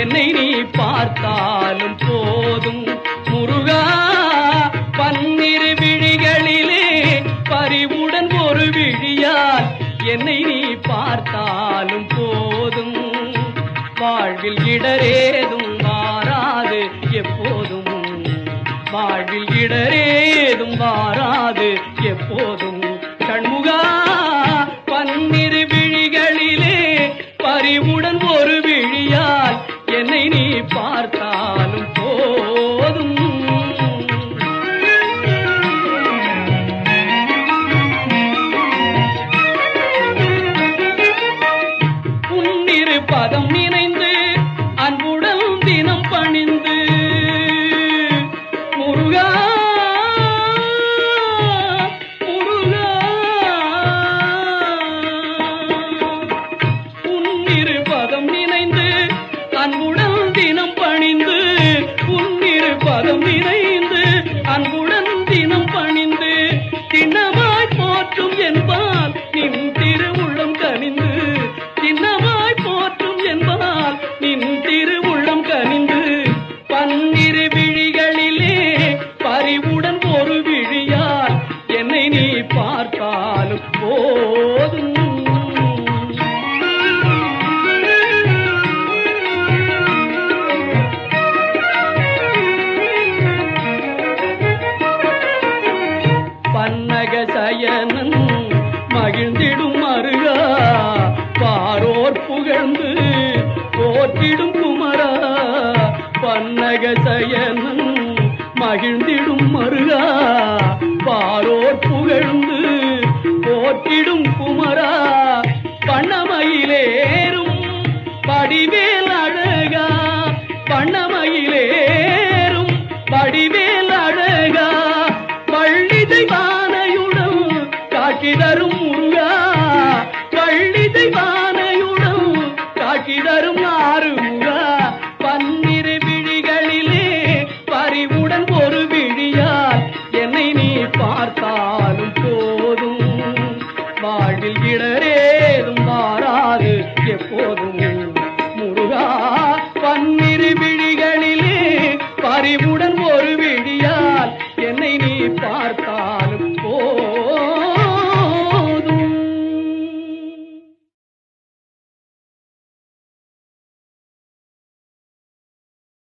என்னை நீ பார்த்தாலும் போதும் முருகா. பன்னிரு விழிகளிலே பரிவுடன் ஒரு விழியால் என்னை நீ பார்த்தாலும் போதும். வாழ்வில் இடரேதும் மாறாது எப்போதும், வாழ்வில் இடரேதும் மாறாது எப்போதும். சண்முகா பன்னிரு விழிகளிலே பரிவுடன் ஒரு விழியால் என்னை நீ பார்த்தாலும் போதும். உன்னிரு பதம் நினைந்து அன்புடன் தினம் பணிந்து முருகா முருகா. உன்னிரு பதம் நினைந்து அன்புடன் தினம் பணிந்து, உன்னிரு பதம் நினைந்து அன்புடன் தினம் பணிந்து, திண்ணமாய் போற்றும் என்பால் நின் திருவுள்ளம் கனிந்து, திண்ணமாய் போற்றும் என்பால் நின் திருவுள்ளம் கனிந்து. பன்னிரு விழிகளிலே பரிவுடன் ஒரு விழியால் என்னை நீ பார்த்தாலும் போதும். பன்னக சயனன் மகிழ்ந்திடும் மருகா, பாரோர் புகழ்ந்து போற்றிடும் குமரா. பன்னக சயனன் மகிழ்ந்திடும் மருகா, பாரோர் புகழ்ந்து போற்றிடும் குமரா. பண்ணமயிலேறும் படிவேல் அழகா, பண்ணமயிலேறும் படிவேல் அழகா. பள்ளி தெய்வானையுடன் காட்சி தரும் முருகா, பள்ளி தெய்வானையுடன் காட்சி தரும் ஆறுமுகா. பன்னிரு விழிகளிலே பரிவுடன் ஒரு விழியால் என்னை நீ பார்த்தால்